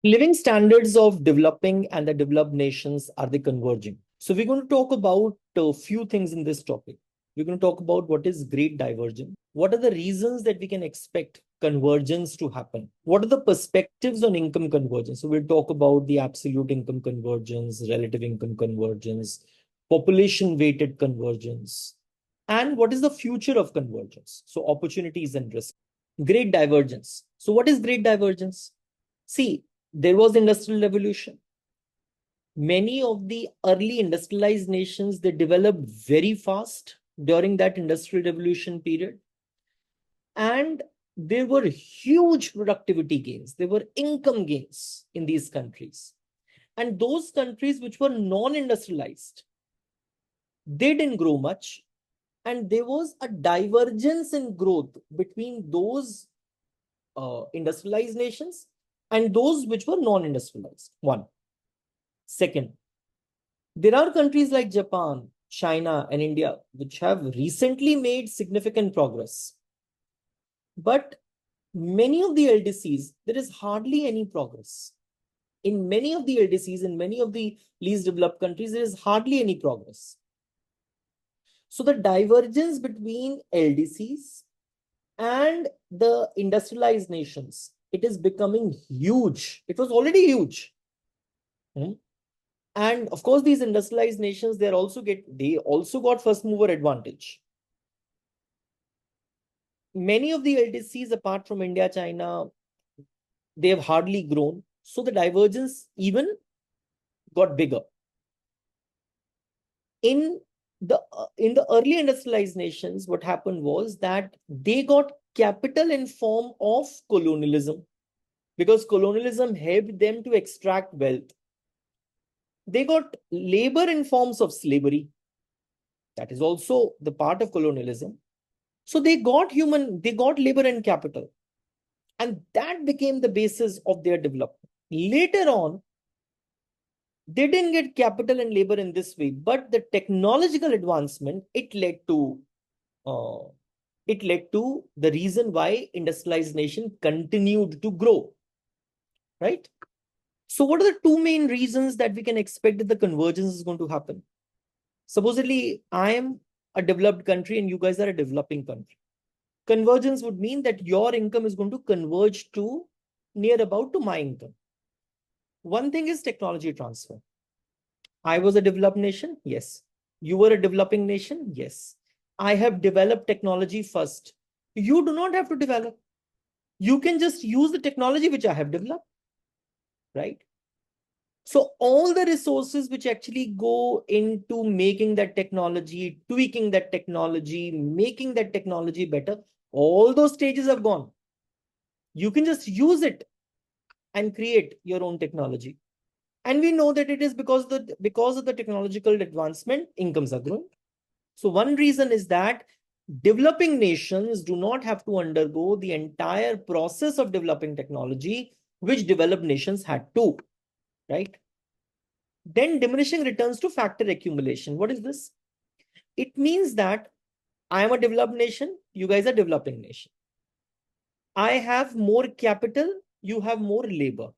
Living standards of developing and the developed nations are they converging? So we're going to talk about a few things in this topic. We're going to talk about what is great divergence. What are the reasons that we can expect convergence to happen? What are the perspectives on income convergence? So we'll talk about the absolute income convergence, relative income convergence, population weighted convergence, and what is the future of convergence? So opportunities and risks. Great divergence. So what is great divergence? See, there was industrial revolution. Many of the early industrialized nations, they developed very fast during that industrial revolution period. And there were huge productivity gains. There were income gains in these countries. And those countries which were non-industrialized, they didn't grow much. And there was a divergence in growth between those industrialized nations and those which were non-industrialized. One. Second, there are countries like Japan, China, and India which have recently made significant progress. But many of the LDCs, there is hardly any progress. In many of the LDCs, in many of the least developed countries, there is hardly any progress. So the divergence between LDCs and the industrialized nations, it is becoming huge. It was already huge. And of course, these industrialized nations, they also got first mover advantage. Many of the LDCs, apart from India, China, they have hardly grown. So the divergence even got bigger. In the early industrialized nations, what happened was that they got capital in form of colonialism, because colonialism helped them to extract wealth. They got labor in forms of slavery. That is also the part of colonialism. So they got labor and capital. And that became the basis of their development. Later on, they didn't get capital and labor in this way, but the technological advancement, it led to the reason why industrialized nation continued to grow, right? So what are the two main reasons that we can expect that the convergence is going to happen? Supposedly, I am a developed country and you guys are a developing country. Convergence would mean that your income is going to converge to near about to my income. One thing is technology transfer. I was a developed nation. Yes. You were a developing nation. Yes. I have developed technology first. You do not have to develop. You can just use the technology which I have developed, right? So all the resources which actually go into making that technology, tweaking that technology, making that technology better, all those stages have gone. You can just use it and create your own technology. And we know that it is because of the technological advancement, incomes are growing. So one reason is that developing nations do not have to undergo the entire process of developing technology, which developed nations had to, right? Then diminishing returns to factor accumulation. What is this? It means that I am a developed nation, you guys are developing nation. I have more capital, you have more labor.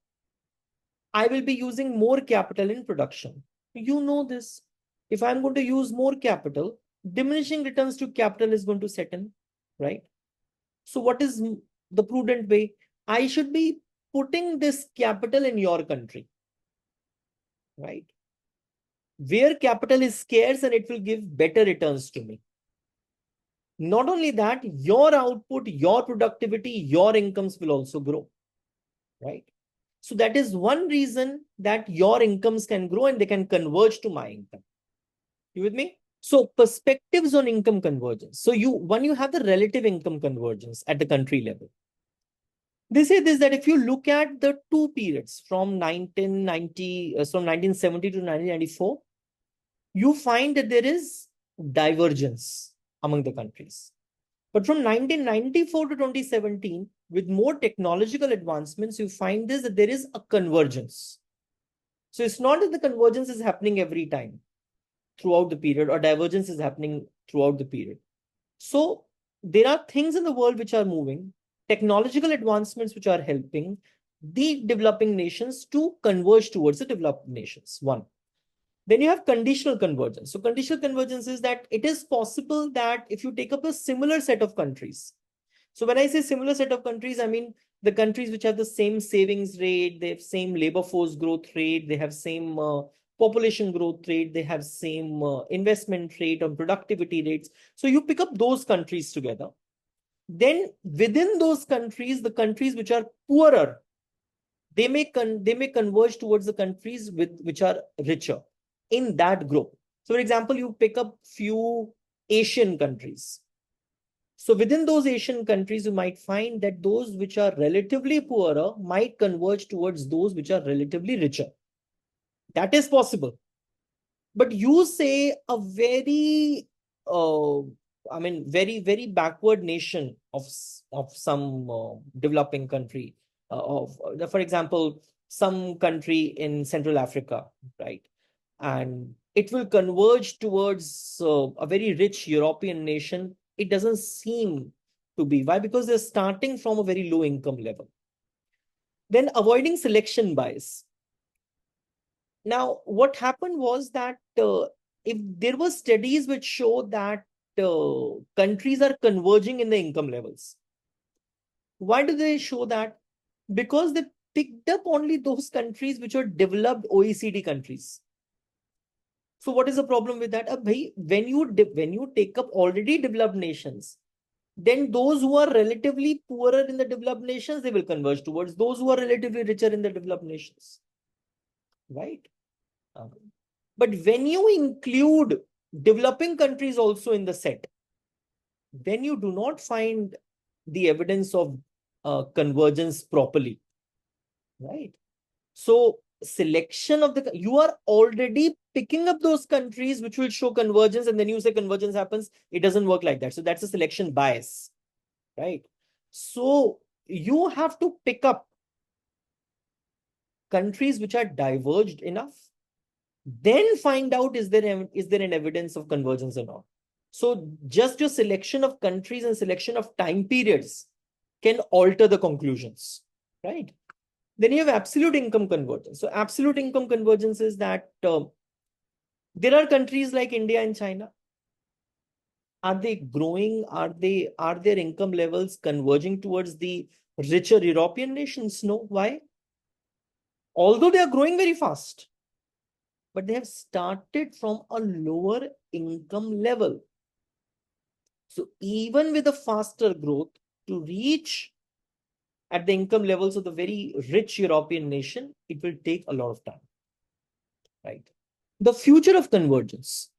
I will be using more capital in production. You know this. If I'm going to use more capital, diminishing returns to capital is going to set in, right? So what is the prudent way? I should be putting this capital in your country, right? Where capital is scarce and it will give better returns to me. Not only that, your output, your productivity, your incomes will also grow, right? So that is one reason that your incomes can grow and they can converge to my income. You with me? So perspectives on income convergence. So when you have the relative income convergence at the country level, they say this, that if you look at the two periods from 1970 to 1994, you find that there is divergence among the countries. But from 1994 to 2017, with more technological advancements, you find this, that there is a convergence. So it's not that the convergence is happening every time throughout the period, or divergence is happening throughout the period. So there are things in the world which are moving, technological advancements which are helping, the developing nations to converge towards the developed nations. One. Then you have conditional convergence. So conditional convergence is that it is possible that if you take up a similar set of countries. So when I say similar set of countries, I mean the countries which have the same savings rate, they have same labor force growth rate, they have same population growth rate, they have same investment rate or productivity rates. So you pick up those countries together. Then within those countries, the countries which are poorer, they may converge towards the countries which are richer in that group. So for example, you pick up few Asian countries. So within those Asian countries, you might find that those which are relatively poorer might converge towards those which are relatively richer. That is possible. But you say a very, very backward nation of some developing country, for example, some country in Central Africa, right? And it will converge towards a very rich European nation. It doesn't seem to be. Why? Because they're starting from a very low income level. Then avoiding selection bias. Now, what happened was that if there were studies which show that countries are converging in the income levels. Why do they show that? Because they picked up only those countries which are developed OECD countries. So what is the problem with that? When you take up already developed nations, then those who are relatively poorer in the developed nations, they will converge towards those who are relatively richer in the developed nations. Right? But when you include developing countries also in the set, then you do not find the evidence of convergence properly. Right? So selection of you are already picking up those countries which will show convergence, and then you say convergence happens. It doesn't work like that. So that's a selection bias, right? So you have to pick up countries which are diverged enough, then find out is there an evidence of convergence or not. So just your selection of countries and selection of time periods can alter the conclusions, right? Then you have absolute income convergence. So absolute income convergence is that there are countries like India and China. Are they growing? Are their income levels converging towards the richer European nations? No. Why? Although they are growing very fast, but they have started from a lower income level. So even with a faster growth, to reach at the income levels of the very rich European nation, it will take a lot of time. Right? The future of convergence.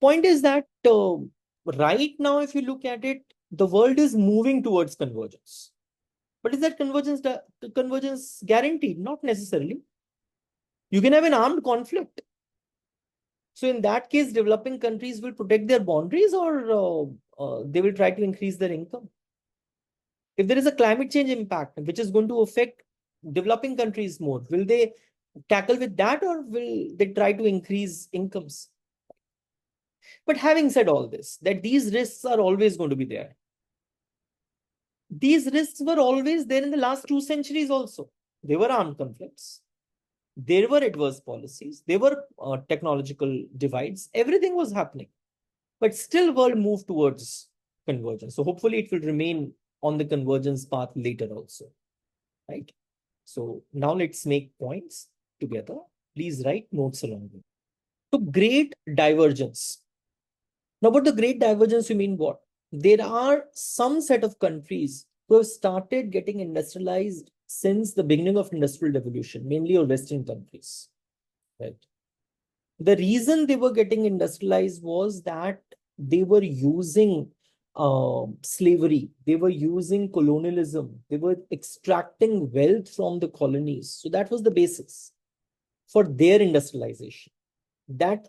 Point is that right now, if you look at it, the world is moving towards convergence. But is that convergence guaranteed? Not necessarily. You can have an armed conflict. So in that case, developing countries will protect their boundaries, or they will try to increase their income. If there is a climate change impact which is going to affect developing countries more, will they tackle with that, or will they try to increase incomes? But having said all this, that these risks are always going to be there. These risks were always there in the last 2 centuries also. There were armed conflicts. There were adverse policies. There were technological divides. Everything was happening. But still world moved towards convergence. So hopefully it will remain on the convergence path later also. Right? So now let's make points together. Please write notes along with. So great divergence. Now, what the great divergence, you mean what? There are some set of countries who have started getting industrialized since the beginning of industrial revolution, mainly your Western countries. Right? The reason they were getting industrialized was that they were using slavery, they were using colonialism, they were extracting wealth from the colonies. So that was the basis for their industrialization. That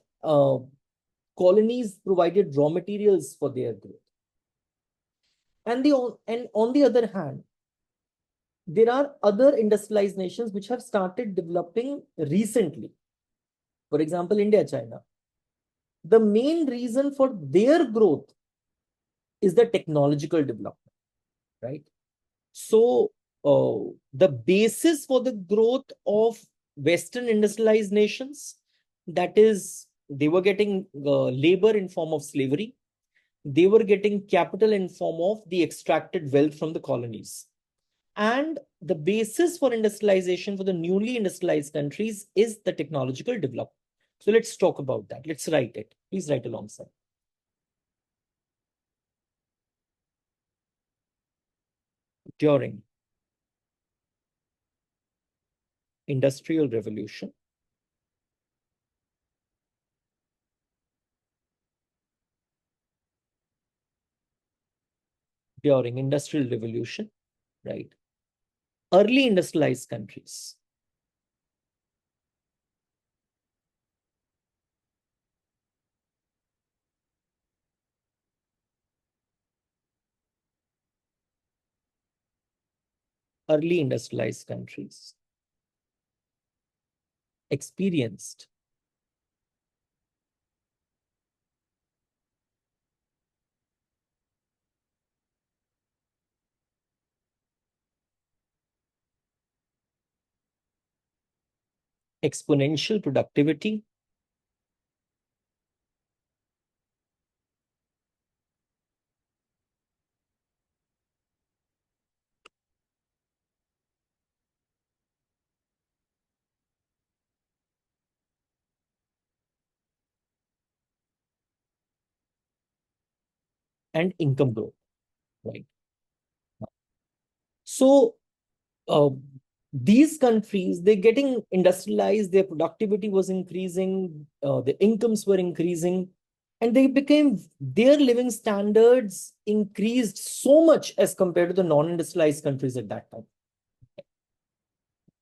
colonies provided raw materials for their growth. And on the other hand, there are other industrialized nations which have started developing recently. For example, India, China. The main reason for their growth is the technological development, right? So the basis for the growth of Western industrialized nations, that is, they were getting labor in form of slavery. They were getting capital in form of the extracted wealth from the colonies. And the basis for industrialization for the newly industrialized countries is the technological development. So let's talk about that. Let's write it. Please write alongside. During Industrial Revolution, during Industrial Revolution, right? Early industrialized countries early industrialized countries experienced exponential productivity and income growth, right? So uh, these countries, they're getting industrialized, their productivity was increasing, the incomes were increasing, and they became, their living standards increased so much as compared to the non-industrialized countries at that time,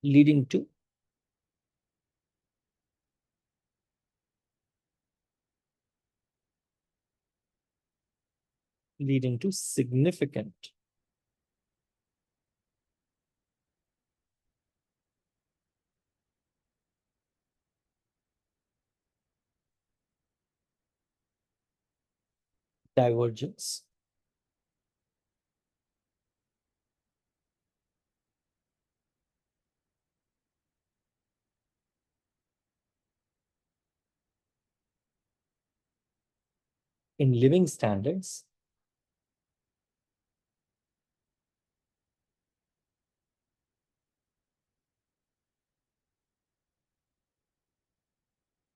leading to significant divergence in living standards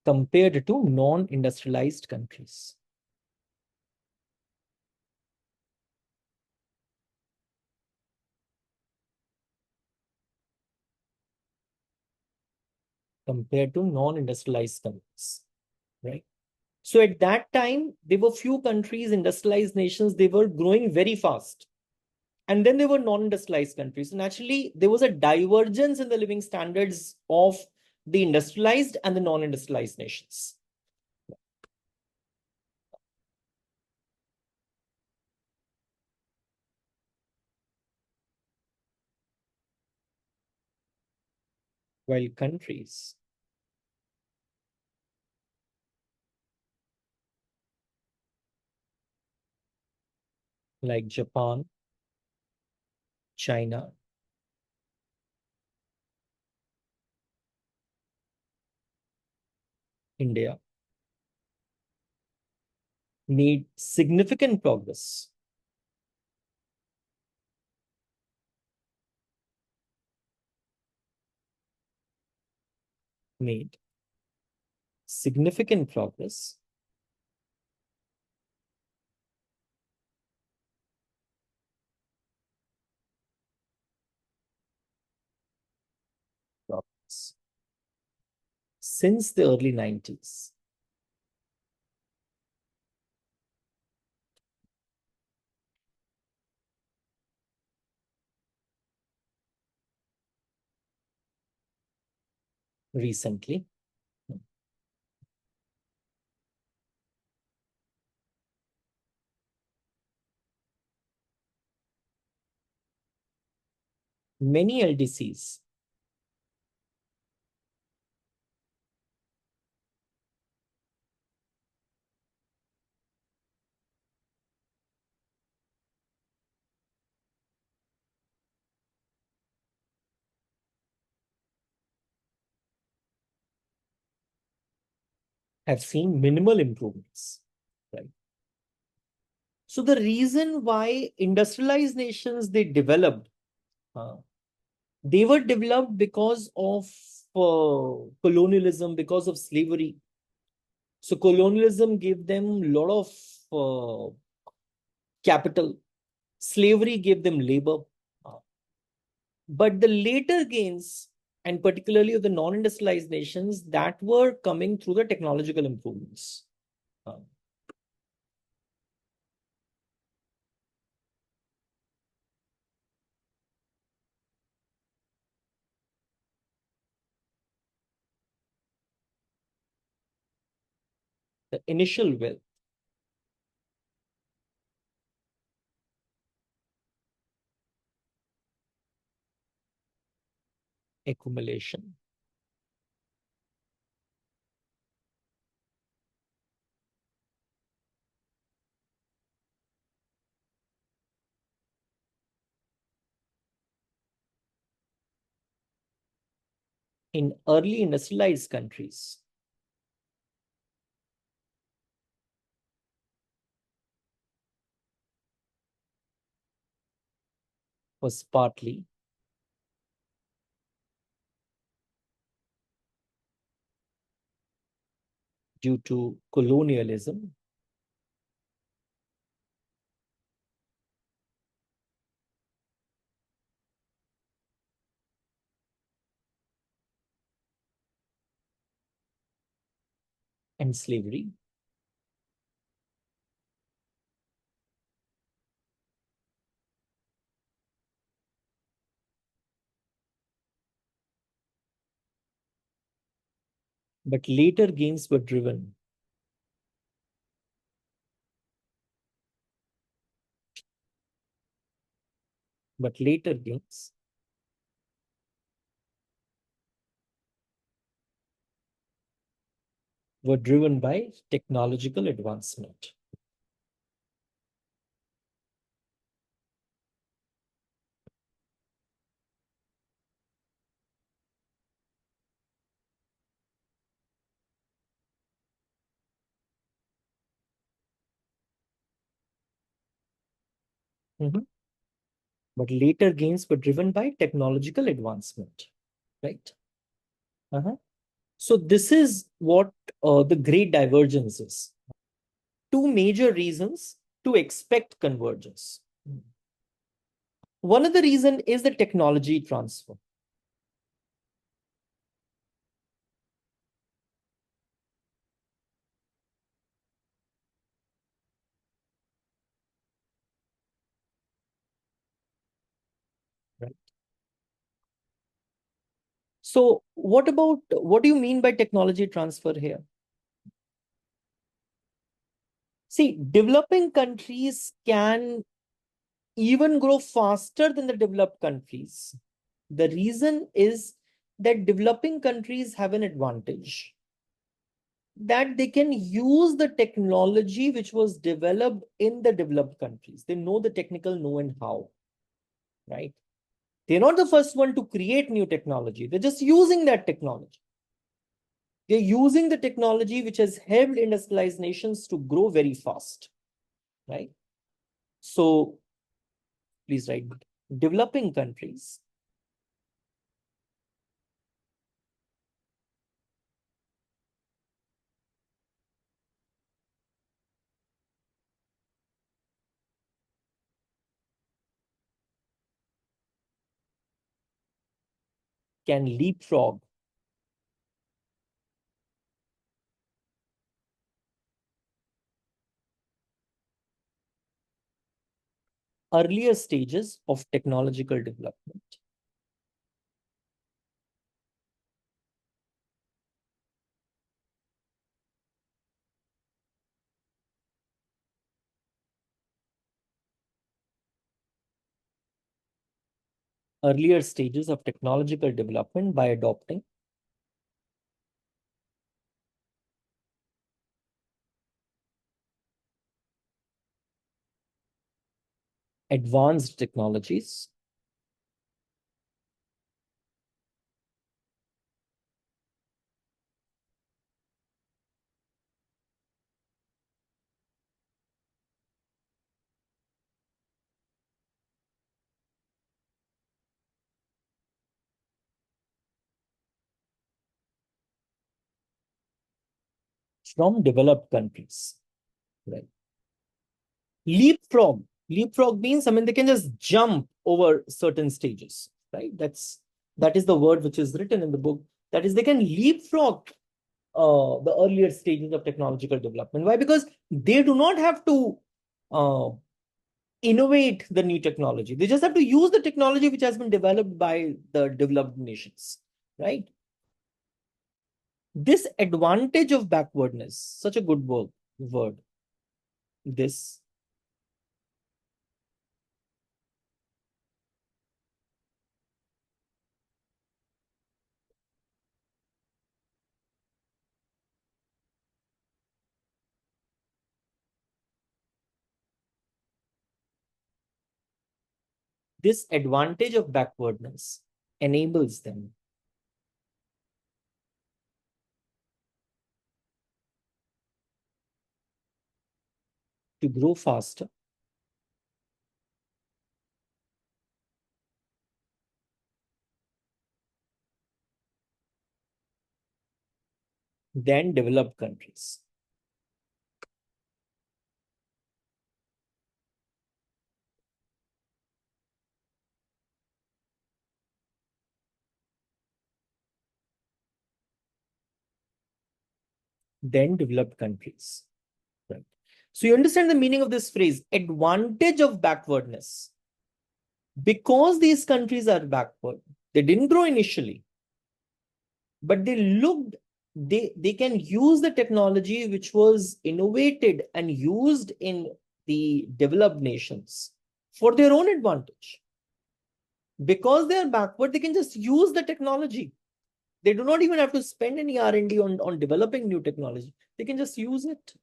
compared to non-industrialized countries. Compared to non-industrialized countries, right? So at that time, there were few countries, industrialized nations, they were growing very fast. And then there were non-industrialized countries. So naturally, there was a divergence in the living standards of the industrialized and the non-industrialized nations. While countries like Japan, China, India made significant progress, made significant progress progress since the early 90s. Recently, many LDCs have seen minimal improvements, right? So the reason why industrialized nations they developed, uh, they were developed because of colonialism, because of slavery. So colonialism gave them a lot of capital. Slavery gave them labor. But the later gains, and particularly of the non-industrialized nations, that were coming through the technological improvements. Uh, the initial wealth accumulation. In early industrialized countries was partly due to colonialism and slavery. But later gains were driven but later gains were driven by technological advancement. Mhm. But later gains were driven by technological advancement, right? Uh-huh. So this is what the great divergence is. Two major reasons to expect convergence. One of the reason is the technology transfer. Right. So what do you mean by technology transfer here? See, developing countries can even grow faster than the developed countries. The reason is that developing countries have an advantage that they can use the technology which was developed in the developed countries. They know the technical know and how, right? They're not the first one to create new technology. They're just using that technology. They're using the technology which has helped industrialized nations to grow very fast, right? So please write developing countries can leapfrog earlier stages of technological development. Earlier stages of technological development by adopting advanced technologies from developed countries, right? Leapfrog means, I mean, they can just jump over certain stages, right? That is the word which is written in the book. That is, they can leapfrog the earlier stages of technological development. Why? Because they do not have to uh, innovate the new technology. They just have to use the technology which has been developed by the developed nations, right? This advantage of backwardness, such a good word, this this advantage of backwardness enables them to grow faster than developed countries. Than developed countries. Right. So you understand the meaning of this phrase, advantage of backwardness. Because these countries are backward, they didn't grow initially, but they can use the technology which was innovated and used in the developed nations for their own advantage. Because they are backward, they can just use the technology. They do not even have to spend any R&D on developing new technology. They can just use it.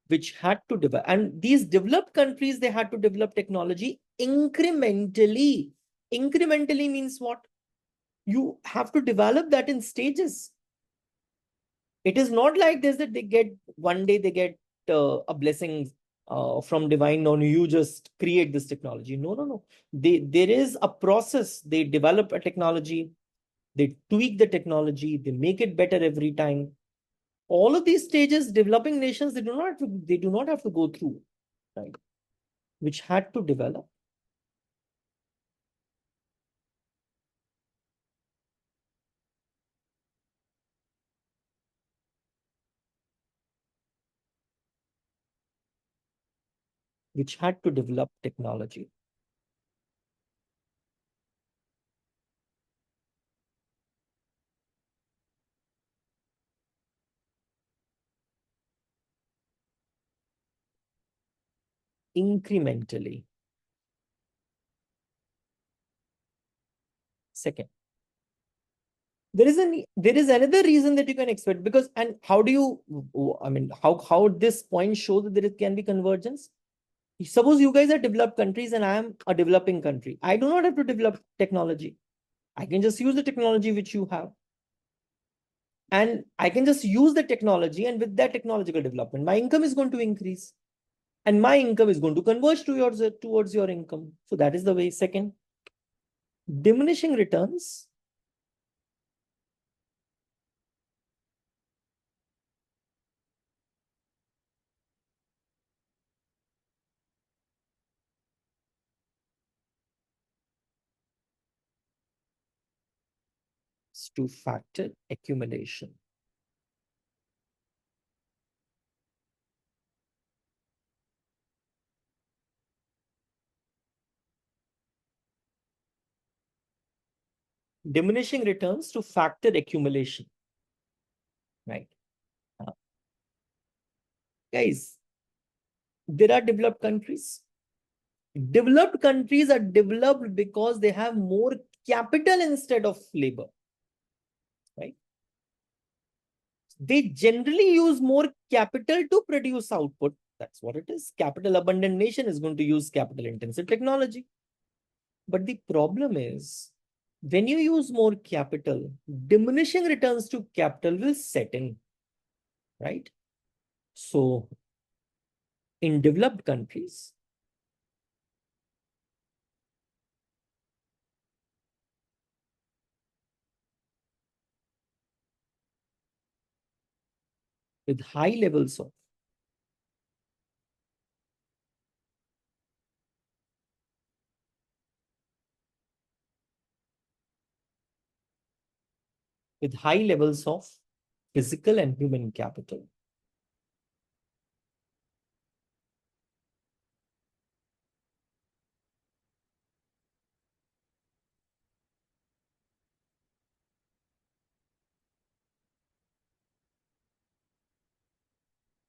Which had to develop, and these developed countries, they had to develop technology incrementally. Incrementally means what? You have to develop that in stages. It is not like this that they get one day they get a blessing from divine, no, you just create this technology. No. There is a process. They develop a technology, they tweak the technology, they make it better every time. All of these stages, developing nations, they do not have to go through, right? Which had to develop. Which had to develop technology. Incrementally. Second, there is another reason that you can expect, because, and how do you, I mean, how this point show that there can be convergence? Suppose you guys are developed countries and I am a developing country. I do not have to develop technology. I can just use the technology which you have. And I can just use the technology, and with that technological development, my income is going to increase. And my income is going to converge towards your income. So that is the way. Second, diminishing returns to factor accumulation. Diminishing returns to factor accumulation, right? Uh, Guys, there are developed countries. Developed countries are developed because they have more capital instead of labor, right? They generally use more capital to produce output. That's what it is. Capital abundant nation is going to use capital intensive technology. But the problem is, when you use more capital, diminishing returns to capital will set in, right? So in developed countries, with high levels of physical and human capital.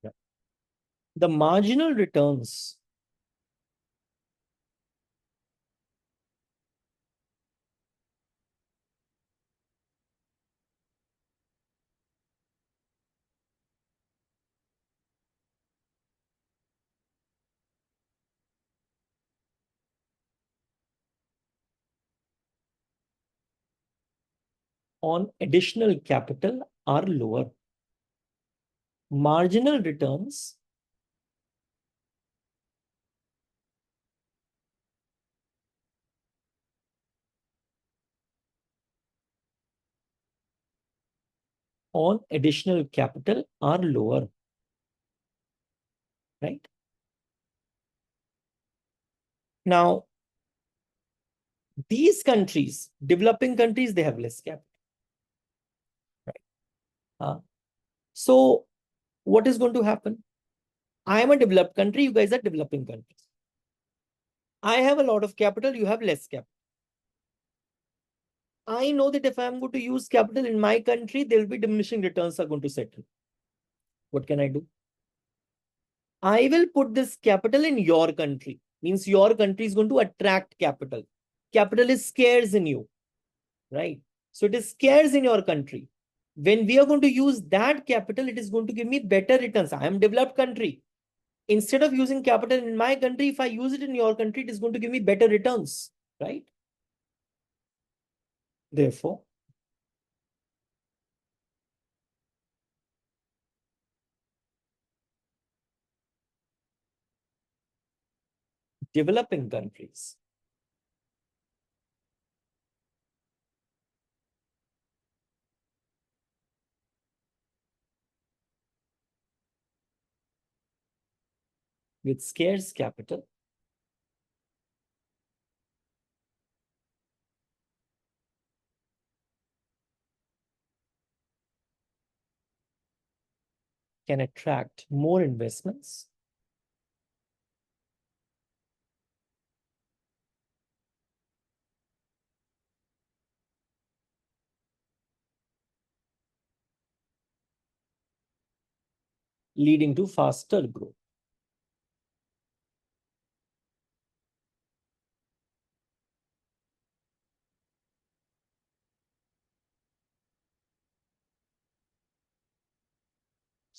Yeah. The marginal returns on additional capital are lower. Marginal returns on additional capital are lower, right? Now, these countries, developing countries, they have less capital, right? So what is going to happen? I am a developed country, you guys are developing countries. I have a lot of capital, you have less capital. I know that if I'm going to use capital in my country, there will be diminishing returns are going to settle. What can I do? I will put this capital in your country. Means your country is going to attract capital. Capital is scarce in you, right? So it is scarce in your country. When we are going to use that capital, it is going to give me better returns. I am a developed country. Instead of using capital in my country, if I use it in your country, it is going to give me better returns, right? Therefore, developing countries with scarce capital can attract more investments leading to faster growth.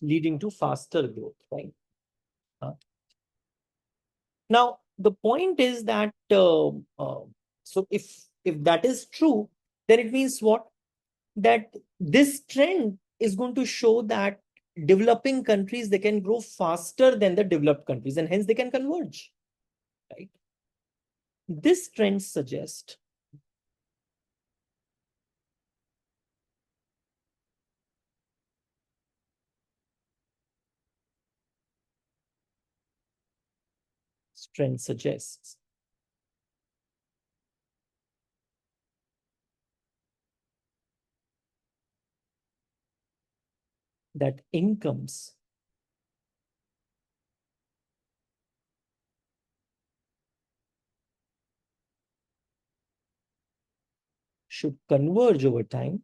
Leading to faster growth, right? Now, the point is that so if that is true, then it means what? That this trend is going to show that developing countries, they can grow faster than the developed countries, and hence they can converge, right? This trend suggests trend suggests that incomes should converge over time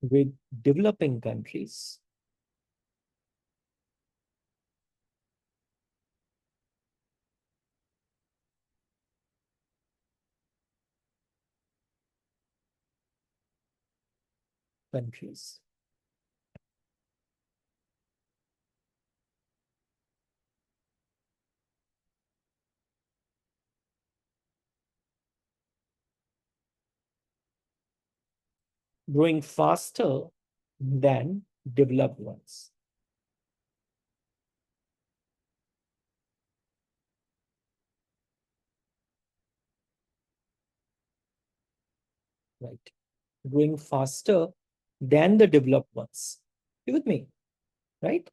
with developing countries countries. Growing faster than developed ones. right? Growing faster than the developed ones. You with me, right?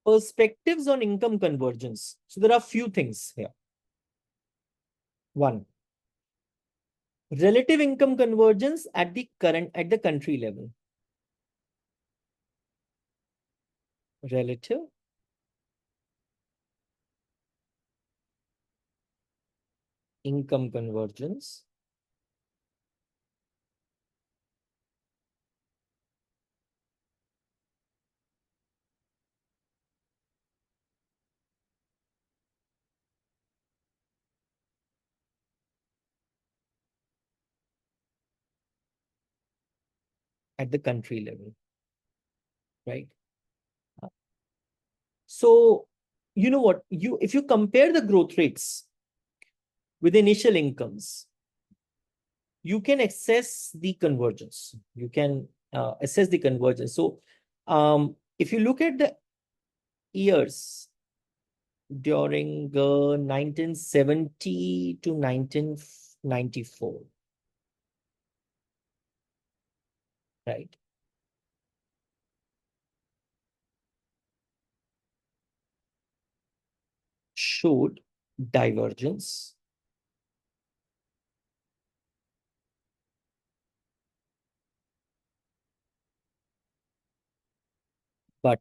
Perspectives on income convergence. So there are few things here. One, relative income convergence at the country level. Relative income convergence at the country level, right? So you know what? If you compare the growth rates with initial incomes, you can assess the convergence. You can assess the convergence. So if you look at the years during 1970 to 1994, right? Showed divergence, but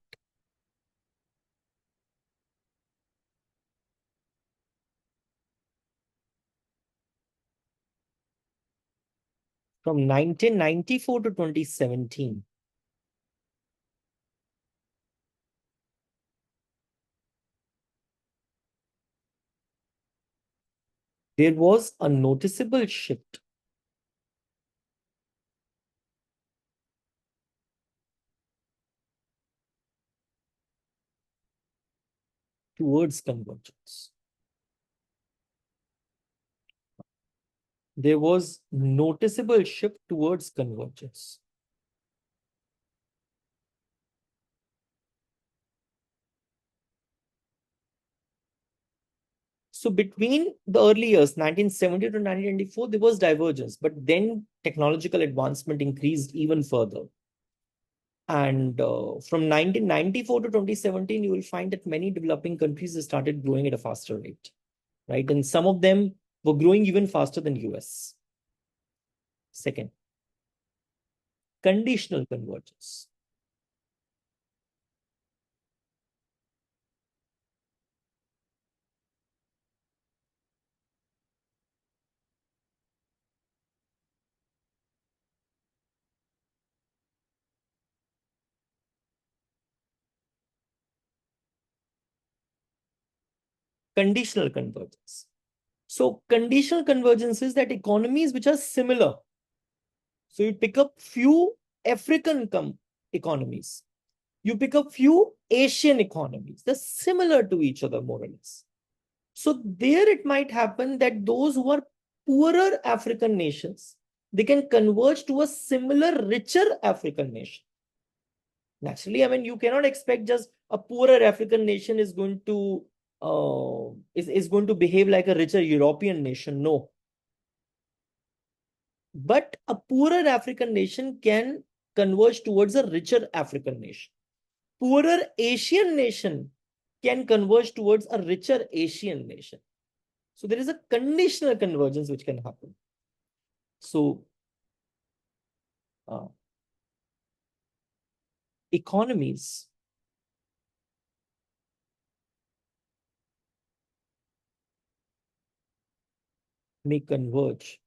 from 1994 to 2017, there was a noticeable shift towards convergence. There was noticeable shift towards convergence. So between the early years, 1970 to 1994, there was divergence, but then technological advancement increased even further. And from 1994 to 2017, you will find that many developing countries started growing at a faster rate, right? And some of them were growing even faster than US. Second, conditional convergence. Conditional convergence. So conditional convergence is that economies which are similar. So you pick up few African economies. You pick up few Asian economies. They're similar to each other more or less. So there it might happen that those who are poorer African nations, they can converge to a similar, richer African nation. Naturally, I mean, you cannot expect just a poorer African nation is going to is going to behave like a richer European nation. No. But a poorer African nation can converge towards a richer African nation. Poorer Asian nation can converge towards a richer Asian nation. So there is a conditional convergence which can happen. So economies may converge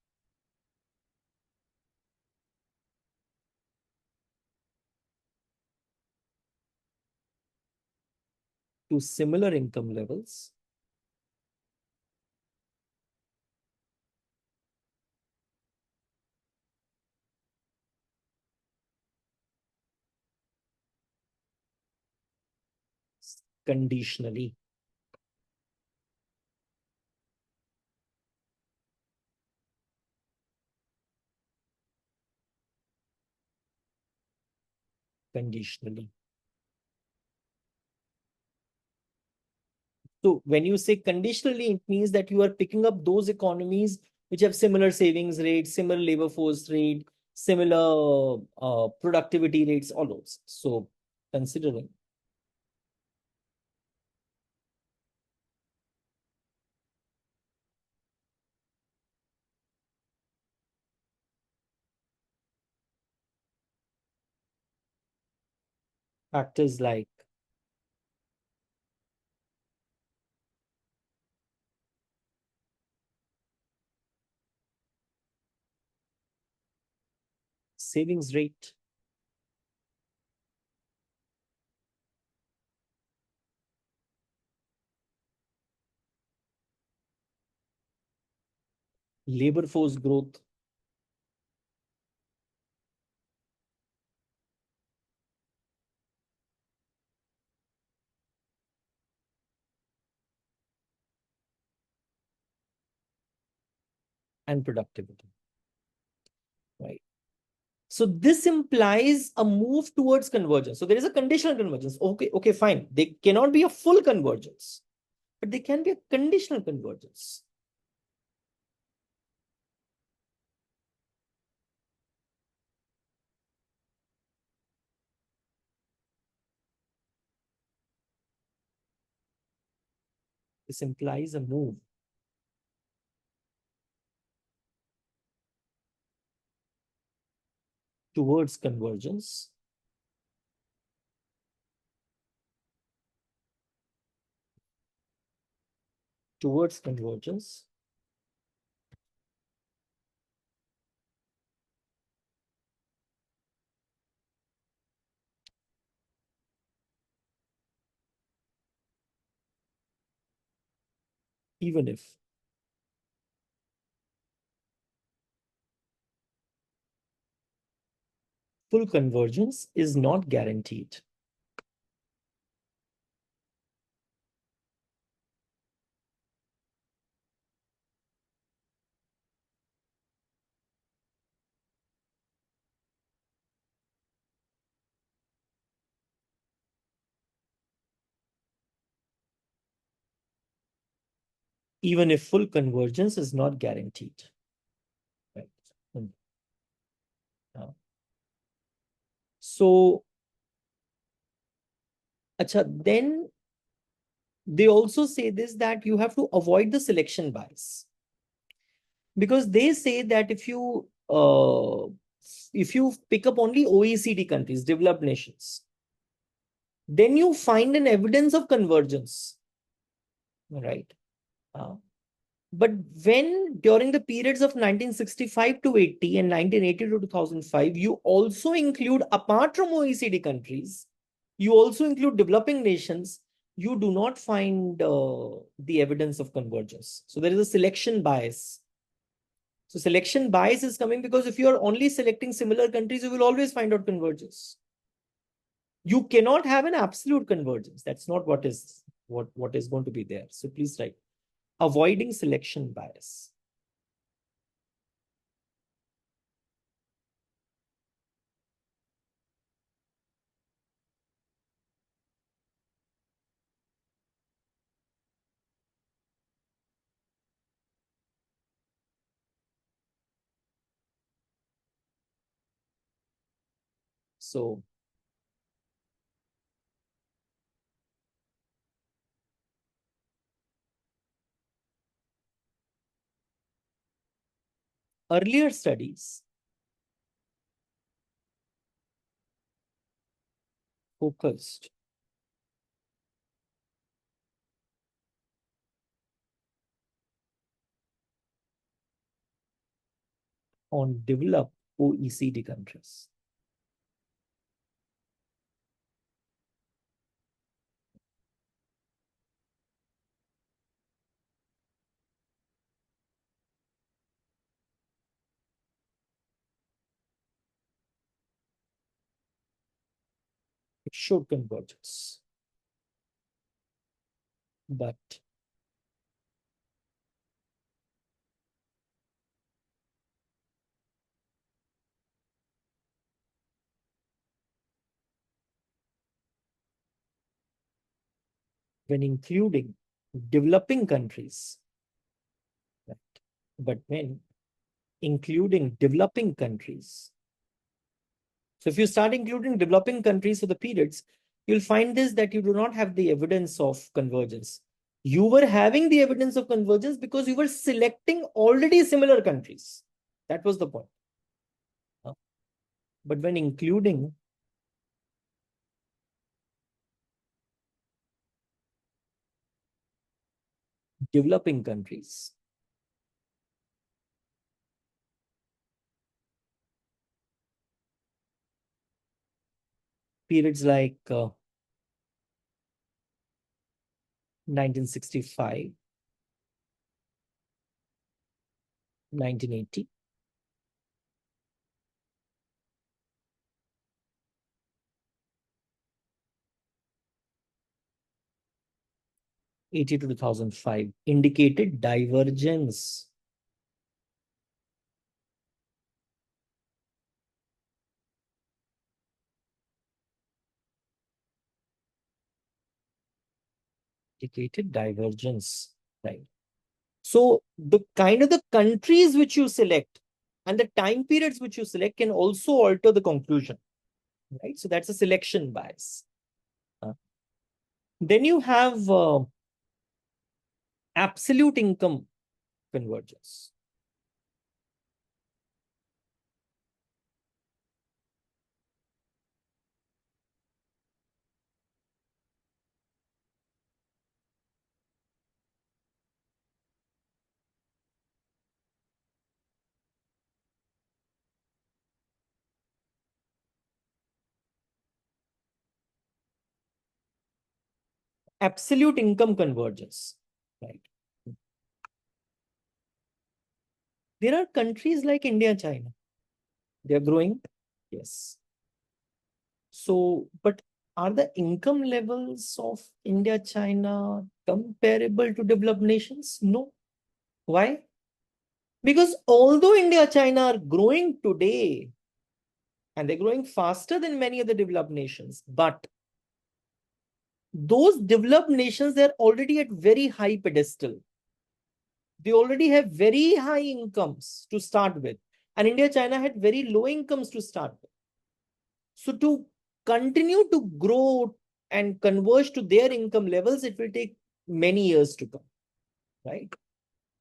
to similar income levels conditionally. Conditionally. So when you say conditionally, it means that you are picking up those economies which have similar savings rates, similar labor force rate, similar productivity rates, all those. So considering factors like savings rate, labor force growth, and productivity, right? So this implies a move towards convergence. So there is a conditional convergence. Okay, fine. They cannot be a full convergence, but they can be a conditional convergence. This implies a move towards convergence, towards convergence, even if full convergence is not guaranteed. Even if full convergence is not guaranteed. Right. So, then they also say this, that you have to avoid the selection bias, because they say that if you pick up only OECD countries, developed nations, then you find an evidence of convergence, right? But when during the periods of 1965 to 80 and 1980 to 2005, you also include, apart from OECD countries, you also include developing nations, you do not find the evidence of convergence. So there is a selection bias. So selection bias is coming because if you are only selecting similar countries, you will always find out convergence. You cannot have an absolute convergence. That's not what is going to be there. So please write avoiding selection bias. So earlier studies focused on developed OECD countries. It showed convergence. But when including developing countries, right, But when including developing countries, so if you start including developing countries for the periods, you'll find this that you do not have the evidence of convergence. You were having the evidence of convergence because you were selecting already similar countries. That was the point. But when including developing countries, periods like 1965, 1980, 80 to 2005 indicated divergence. Indicated divergence, right? So the kind of the countries which you select and the time periods which you select can also alter the conclusion, right? So that's a selection bias. Then you have absolute income convergence. Absolute income convergence, right? There are countries like India, China. They are growing. Yes. So, but are the income levels of India, China comparable to developed nations? No. Why? Because although India, China are growing today, and they're growing faster than many of the developed nations, but those developed nations, they're already at very high pedestal. They already have very high incomes to start with. And India, China had very low incomes to start with. So to continue to grow and converge to their income levels, it will take many years to come, right?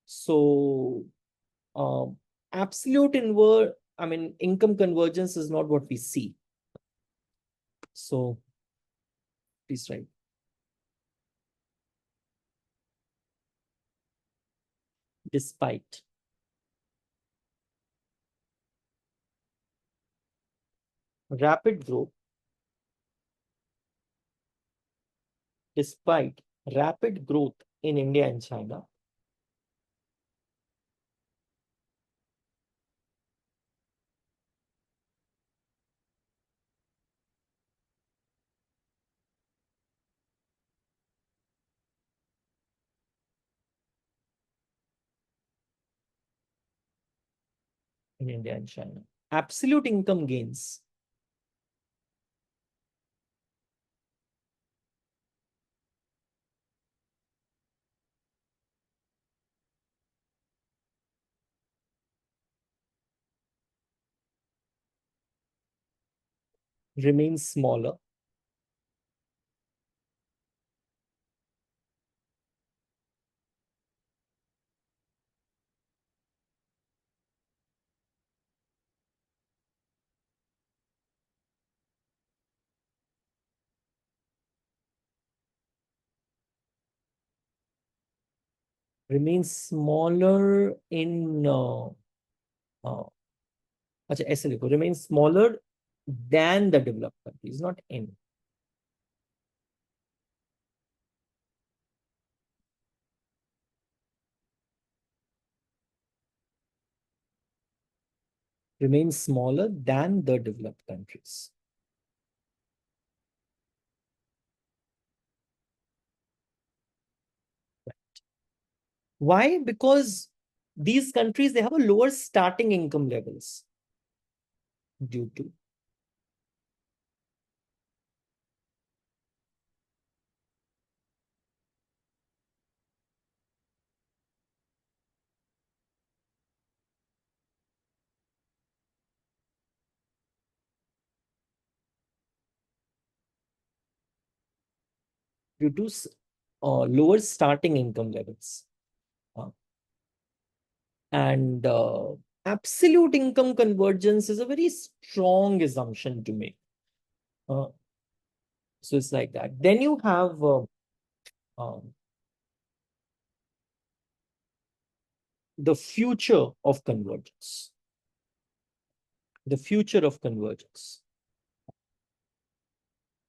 So absolute income convergence is not what we see. So please write. Despite rapid growth, despite rapid growth in India and China, absolute income gains remains smaller in ऐसे लिखो, remains smaller than the developed countries, not in. Remains smaller than the developed countries. Why? Because these countries, they have a lower starting income levels due to due to lower starting income levels. And absolute income convergence is a very strong assumption to make. So it's like that. Then you have the future of convergence. The future of convergence.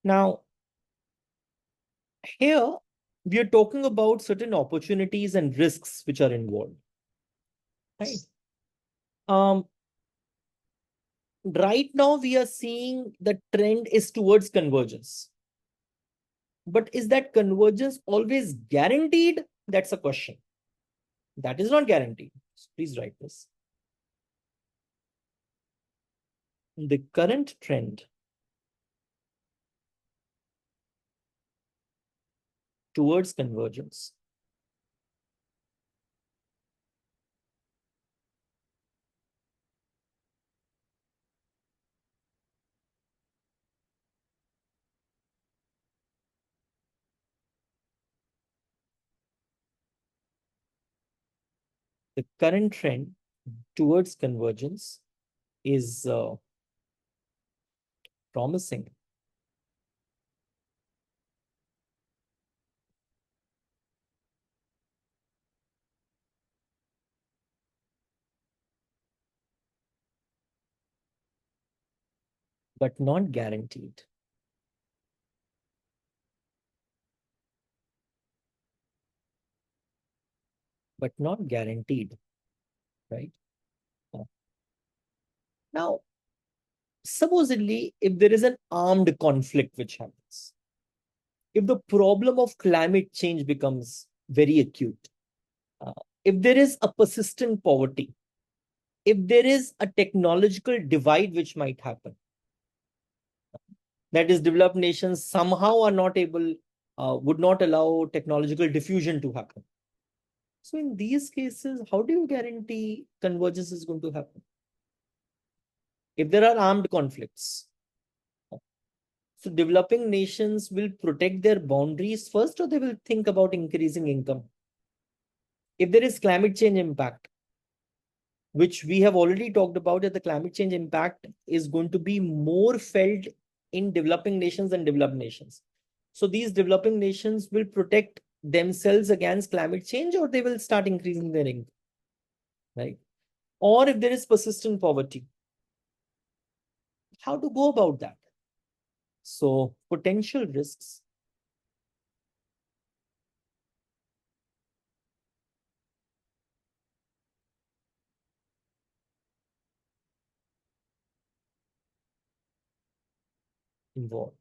Now, here we are talking about certain opportunities and risks which are involved. Right. Right now we are seeing the trend is towards convergence. But is that convergence always guaranteed? That's a question. That is not guaranteed. So please write this. The current trend towards convergence the current trend towards convergence is promising. But not guaranteed. But not guaranteed, right? Now, supposedly, if there is an armed conflict which happens, if the problem of climate change becomes very acute, if there is a persistent poverty, if there is a technological divide which might happen, that is, developed nations somehow are not able, would not allow technological diffusion to happen. So in these cases, how do you guarantee convergence is going to happen? If there are armed conflicts, so developing nations will protect their boundaries first, or they will think about increasing income? If there is climate change impact, which we have already talked about, that the climate change impact is going to be more felt in developing nations than developed nations. So these developing nations will protect themselves against climate change, or they will start increasing their income, right? Or if there is persistent poverty, how to go about that? So potential risks involve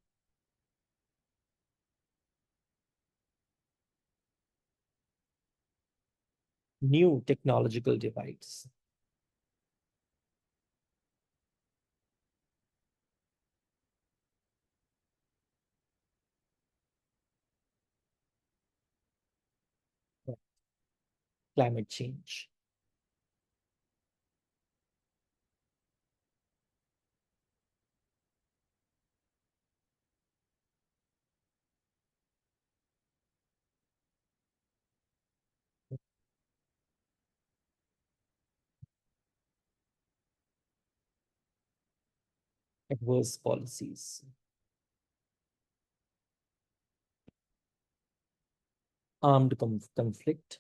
new technological divides. Climate change. Adverse policies. Armed conflict.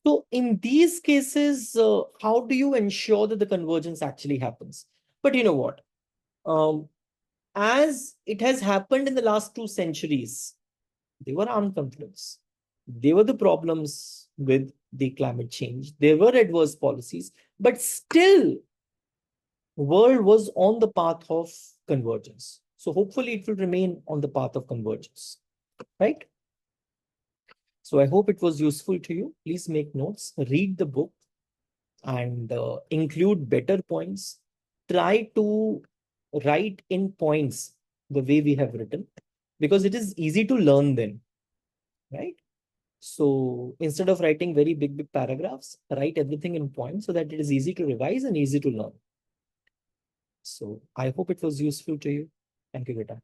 So in these cases, how do you ensure that the convergence actually happens? But you know what? As it has happened in the last 2 centuries, they were armed conflicts. They were the problems with the climate change. There were adverse policies, but still, world was on the path of convergence. So hopefully, it will remain on the path of convergence, right? So I hope it was useful to you. Please make notes, read the book, and include better points. Try to write in points the way we have written. because it is easy to learn then, right? So instead of writing very big paragraphs, write everything in points so that it is easy to revise and easy to learn. So I hope it was useful to you. Thank you, Gita.